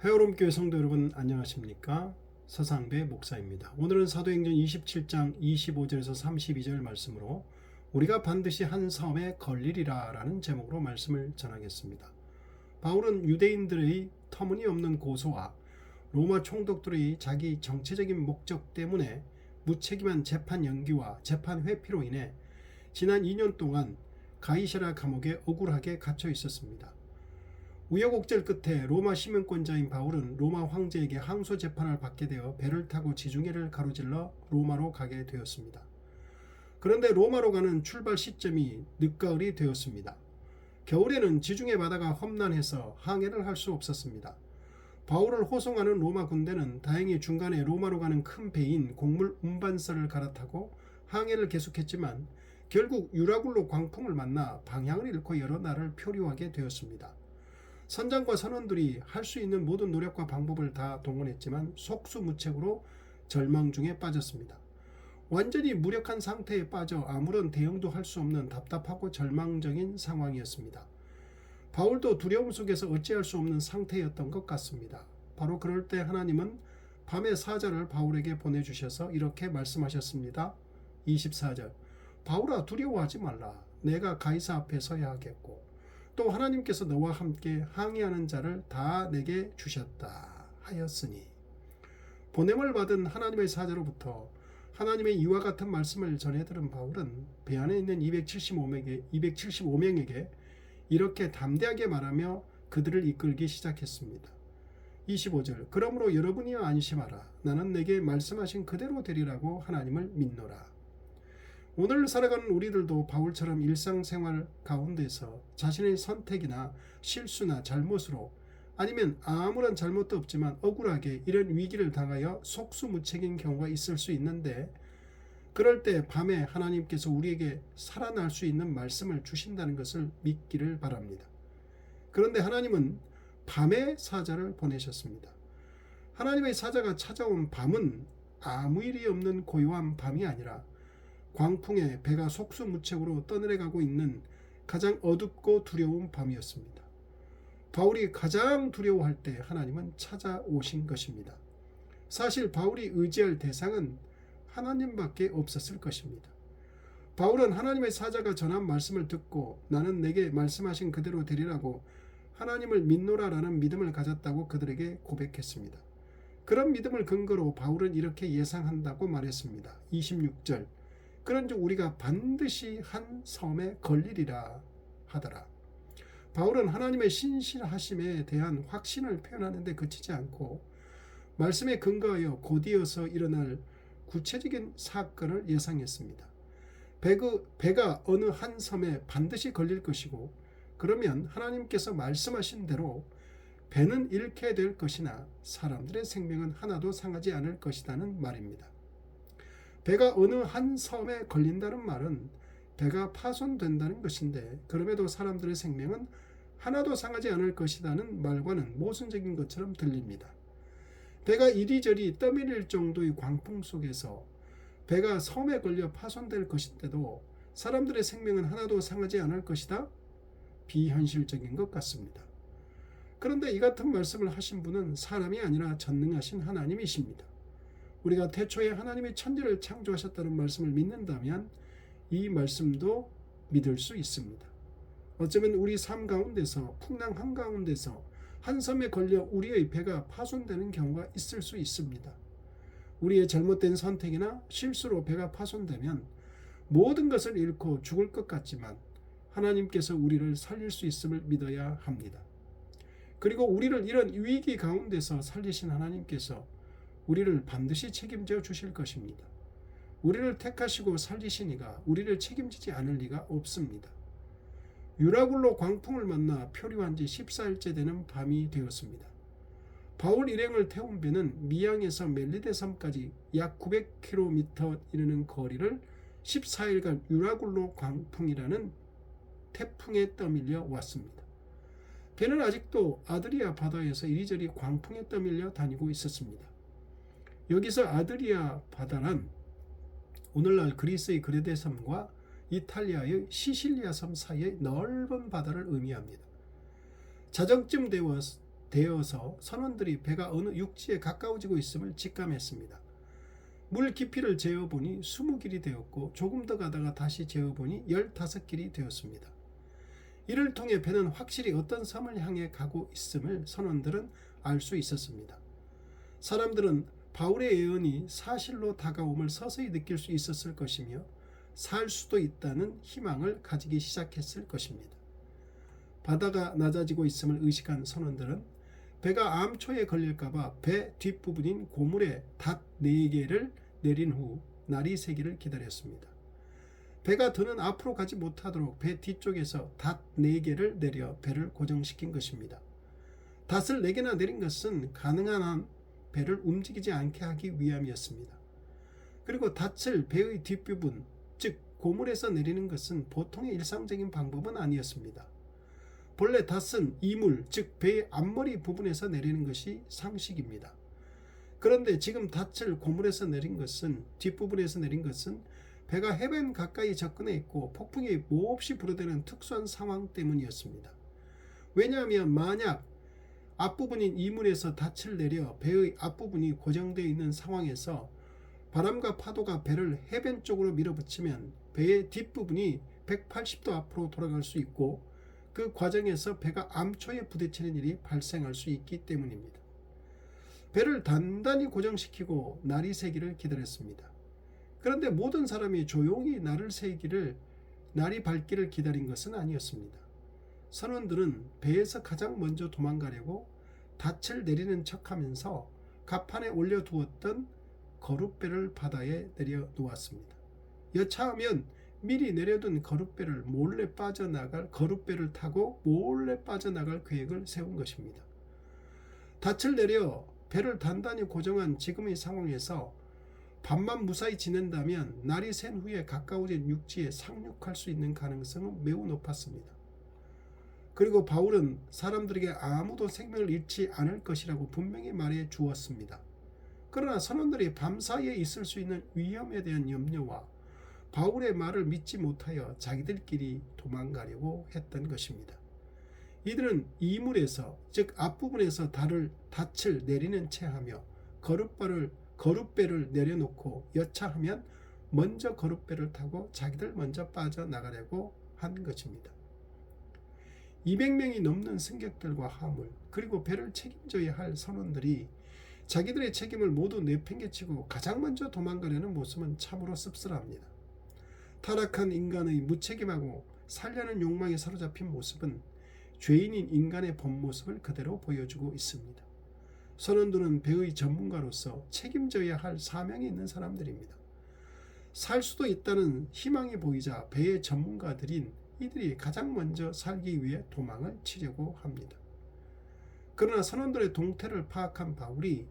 헤어롬교회 성도 여러분 안녕하십니까? 서상배 목사입니다. 오늘은 사도행전 27장 25절에서 32절 말씀으로 우리가 반드시 한 섬에 걸리리라 라는 제목으로 말씀을 전하겠습니다. 바울은 유대인들의 터무니없는 고소와 로마 총독들의 자기 정치적인 목적 때문에 무책임한 재판 연기와 재판 회피로 인해 지난 2년 동안 가이사랴 감옥에 억울하게 갇혀 있었습니다. 우여곡절 끝에 로마 시민권자인 바울은 로마 황제에게 항소 재판을 받게 되어 배를 타고 지중해를 가로질러 로마로 가게 되었습니다. 그런데 로마로 가는 출발 시점이 늦가을이 되었습니다. 겨울에는 지중해 바다가 험난해서 항해를 할 수 없었습니다. 바울을 호송하는 로마 군대는 다행히 중간에 로마로 가는 큰 배인 곡물 운반선을 갈아타고 항해를 계속했지만 결국 유라굴로 광풍을 만나 방향을 잃고 여러 날을 표류하게 되었습니다. 선장과 선원들이 할 수 있는 모든 노력과 방법을 다 동원했지만 속수무책으로 절망 중에 빠졌습니다. 완전히 무력한 상태에 빠져 아무런 대응도 할 수 없는 답답하고 절망적인 상황이었습니다. 바울도 두려움 속에서 어찌할 수 없는 상태였던 것 같습니다. 바로 그럴 때 하나님은 밤의 사자를 바울에게 보내주셔서 이렇게 말씀하셨습니다. 24절 바울아 두려워하지 말라. 내가 가이사 앞에 서야 하겠고 또 하나님께서 너와 함께 항의하는 자를 다 내게 주셨다 하였으니. 보냄을 받은 하나님의 사자로부터 하나님의 이와 같은 말씀을 전해 들은 바울은 배 안에 있는 275명에게 이렇게 담대하게 말하며 그들을 이끌기 시작했습니다. 25절 그러므로 여러분이 안심하라. 나는 내게 말씀하신 그대로 되리라고 하나님을 믿노라. 오늘 살아가는 우리들도 바울처럼 일상생활 가운데서 자신의 선택이나 실수나 잘못으로 아니면 아무런 잘못도 없지만 억울하게 이런 위기를 당하여 속수무책인 경우가 있을 수 있는데 그럴 때 밤에 하나님께서 우리에게 살아날 수 있는 말씀을 주신다는 것을 믿기를 바랍니다. 그런데 하나님은 밤의 사자를 보내셨습니다. 하나님의 사자가 찾아온 밤은 아무 일이 없는 고요한 밤이 아니라 광풍에 배가 속수무책으로 떠내려가고 있는 가장 어둡고 두려운 밤이었습니다. 바울이 가장 두려워할 때 하나님은 찾아오신 것입니다. 사실 바울이 의지할 대상은 하나님밖에 없었을 것입니다. 바울은 하나님의 사자가 전한 말씀을 듣고 나는 내게 말씀하신 그대로 되리라고 하나님을 믿노라라는 믿음을 가졌다고 그들에게 고백했습니다. 그런 믿음을 근거로 바울은 이렇게 예상한다고 말했습니다. 26절 그런즉 우리가 반드시 한 섬에 걸리리라 하더라. 바울은 하나님의 신실하심에 대한 확신을 표현하는 데 그치지 않고 말씀에 근거하여 곧이어서 일어날 구체적인 사건을 예상했습니다. 배가 어느 한 섬에 반드시 걸릴 것이고 그러면 하나님께서 말씀하신 대로 배는 잃게 될 것이나 사람들의 생명은 하나도 상하지 않을 것이라는 말입니다. 배가 어느 한 섬에 걸린다는 말은 배가 파손된다는 것인데 그럼에도 사람들의 생명은 하나도 상하지 않을 것이라는 말과는 모순적인 것처럼 들립니다. 배가 이리저리 떠밀릴 정도의 광풍 속에서 배가 섬에 걸려 파손될 것인데도 사람들의 생명은 하나도 상하지 않을 것이다? 비현실적인 것 같습니다. 그런데 이 같은 말씀을 하신 분은 사람이 아니라 전능하신 하나님이십니다. 우리가 태초에 하나님이 천지를 창조하셨다는 말씀을 믿는다면 이 말씀도 믿을 수 있습니다. 어쩌면 우리 삶 가운데서 풍랑 한가운데서 한 섬에 걸려 우리의 배가 파손되는 경우가 있을 수 있습니다. 우리의 잘못된 선택이나 실수로 배가 파손되면 모든 것을 잃고 죽을 것 같지만 하나님께서 우리를 살릴 수 있음을 믿어야 합니다. 그리고 우리를 이런 위기 가운데서 살리신 하나님께서 우리를 반드시 책임져 주실 것입니다. 우리를 택하시고 살리시니가 우리를 책임지지 않을 리가 없습니다. 유라굴로 광풍을 만나 표류한 지 14일째 되는 밤이 되었습니다. 바울 일행을 태운 배는 미양에서 멜리데 섬까지 약 900km 이르는 거리를 14일간 유라굴로 광풍이라는 태풍에 떠밀려 왔습니다. 배는 아직도 아드리아 바다에서 이리저리 광풍에 떠밀려 다니고 있었습니다. 여기서 아드리아 바다란 오늘날 그리스의 그레데 섬과 이탈리아의 시실리아 섬 사이의 넓은 바다를 의미합니다. 자정쯤 되어서 선원들이 배가 어느 육지에 가까워지고 있음을 직감했습니다. 물 깊이를 재어보니 20길이 되었고 조금 더 가다가 다시 재어보니 15길이 되었습니다. 이를 통해 배는 확실히 어떤 섬을 향해 가고 있음을 선원들은 알 수 있었습니다. 사람들은 바울의 예언이 사실로 다가옴을 서서히 느낄 수 있었을 것이며 살 수도 있다는 희망을 가지기 시작했을 것입니다. 바다가 낮아지고 있음을 의식한 선원들은 배가 암초에 걸릴까봐 배 뒷부분인 고물에 닷 4개를 내린 후 날이 새기를 기다렸습니다. 배가 더는 앞으로 가지 못하도록 배 뒤쪽에서 닷 4개를 내려 배를 고정시킨 것입니다. 닷을 4개나 내린 것은 가능한 한 배를 움직이지 않게 하기 위함이었습니다. 그리고 닷을 배의 뒷부분, 즉 고물에서 내리는 것은 보통의 일상적인 방법은 아니었습니다. 본래 닷은 이물, 즉 배의 앞머리 부분에서 내리는 것이 상식입니다. 그런데 지금 닷을 고물에서 내린 것은, 뒷부분에서 내린 것은 배가 해변 가까이 접근해 있고 폭풍이 몹시 불어대는 특수한 상황 때문이었습니다. 왜냐하면 만약 앞부분인 이물에서 닷을 내려 배의 앞부분이 고정되어 있는 상황에서 바람과 파도가 배를 해변 쪽으로 밀어붙이면 배의 뒷부분이 180도 앞으로 돌아갈 수 있고 그 과정에서 배가 암초에 부딪히는 일이 발생할 수 있기 때문입니다. 배를 단단히 고정시키고 날이 새기를 기다렸습니다. 그런데 모든 사람이 조용히 날이 밝기를 기다린 것은 아니었습니다. 선원들은 배에서 가장 먼저 도망가려고 닻을 내리는 척하면서 갑판에 올려두었던 거룻배를 바다에 내려놓았습니다. 여차하면 미리 내려둔 거룻배를 타고 몰래 빠져나갈 계획을 세운 것입니다. 닻을 내려 배를 단단히 고정한 지금의 상황에서 밤만 무사히 지낸다면 날이 샌 후에 가까워진 육지에 상륙할 수 있는 가능성은 매우 높았습니다. 그리고 바울은 사람들에게 아무도 생명을 잃지 않을 것이라고 분명히 말해 주었습니다. 그러나 선원들이 밤사이에 있을 수 있는 위험에 대한 염려와 바울의 말을 믿지 못하여 자기들끼리 도망가려고 했던 것입니다. 이들은 이물에서, 즉 앞부분에서 닻을 내리는 채 하며 거룻배를 내려놓고 여차하면 먼저 거룻배를 타고 자기들 먼저 빠져나가려고 한 것입니다. 200명이 넘는 승객들과 화물, 그리고 배를 책임져야 할 선원들이 자기들의 책임을 모두 내팽개치고 가장 먼저 도망가려는 모습은 참으로 씁쓸합니다. 타락한 인간의 무책임하고 살려는 욕망에 사로잡힌 모습은 죄인인 인간의 본 모습을 그대로 보여주고 있습니다. 선원들은 배의 전문가로서 책임져야 할 사명이 있는 사람들입니다. 살 수도 있다는 희망이 보이자 배의 전문가들인 이들이 가장 먼저 살기 위해 도망을 치려고 합니다. 그러나 선원들의 동태를 파악한 바울이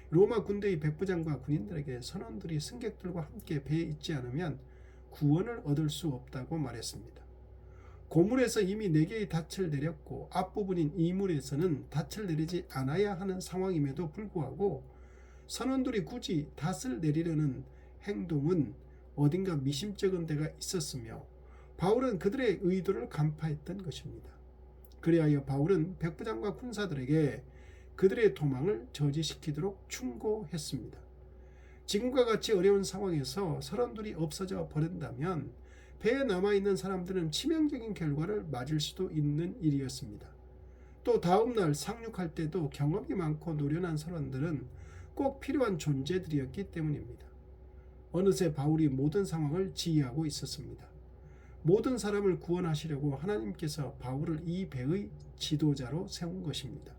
로마 군대의 백부장과 군인들에게 선원들이 승객들과 함께 배에 있지 않으면 구원을 얻을 수 없다고 말했습니다. 고물에서 이미 4개의 닻을 내렸고 앞부분인 이물에서는 닻을 내리지 않아야 하는 상황임에도 불구하고 선원들이 굳이 닻을 내리려는 행동은 어딘가 미심쩍은 데가 있었으며 바울은 그들의 의도를 간파했던 것입니다. 그리하여 바울은 백부장과 군사들에게 그들의 도망을 저지시키도록 충고했습니다. 지금과 같이 어려운 상황에서 선원들이 없어져 버린다면 배에 남아있는 사람들은 치명적인 결과를 맞을 수도 있는 일이었습니다. 또 다음날 상륙할 때도 경험이 많고 노련한 선원들은 꼭 필요한 존재들이었기 때문입니다. 어느새 바울이 모든 상황을 지휘하고 있었습니다. 모든 사람을 구원하시려고 하나님께서 바울을 이 배의 지도자로 세운 것입니다.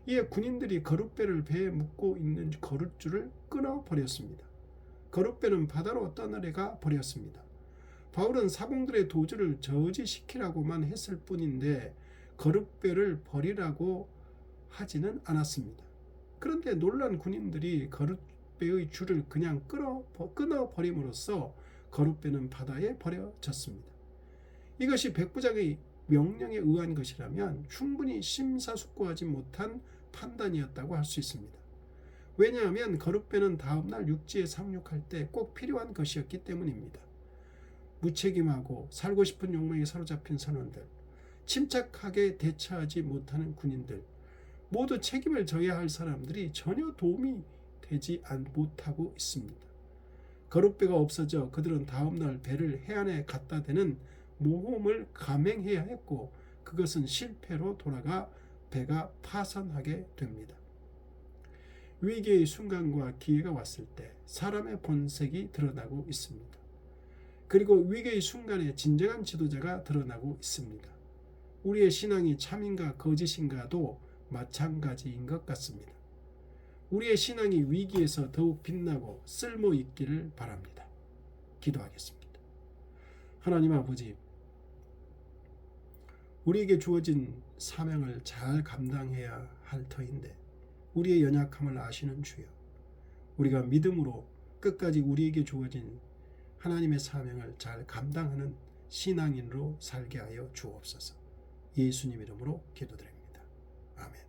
이에 군인들이 거룻배를 배에 묶고 있는 거룻줄을 끊어버렸습니다. 거룻배는 바다로 떠내려가 버렸습니다. 바울은 사공들의 도주를 저지시키라고만 했을 뿐인데 거룻배를 버리라고 하지는 않았습니다. 그런데 놀란 군인들이 거룻배의 줄을 그냥 끊어버림으로써 거룻배는 바다에 버려졌습니다. 이것이 백부장의 명령에 의한 것이라면 충분히 심사숙고하지 못한 판단이었다고 할 수 있습니다. 왜냐하면 거룻배는 다음날 육지에 상륙할 때 꼭 필요한 것이었기 때문입니다. 무책임하고 살고 싶은 욕망에 사로잡힌 선원들, 침착하게 대처하지 못하는 군인들, 모두 책임을 져야 할 사람들이 전혀 도움이 되지 못하고 있습니다. 거룻배가 없어져 그들은 다음날 배를 해안에 갖다 대는 모험을 감행해야 했고 그것은 실패로 돌아가 배가 파산하게 됩니다. 위기의 순간과 기회가 왔을 때 사람의 본색이 드러나고 있습니다. 그리고 위기의 순간에 진정한 지도자가 드러나고 있습니다. 우리의 신앙이 참인가 거짓인가도 마찬가지인 것 같습니다. 우리의 신앙이 위기에서 더욱 빛나고 쓸모 있기를 바랍니다. 기도하겠습니다. 하나님 아버지, 우리에게 주어진 사명을 잘 감당해야 할 터인데 우리의 연약함을 아시는 주여, 우리가 믿음으로 끝까지 우리에게 주어진 하나님의 사명을 잘 감당하는 신앙인으로 살게 하여 주옵소서. 예수님 이름으로 기도드립니다. 아멘.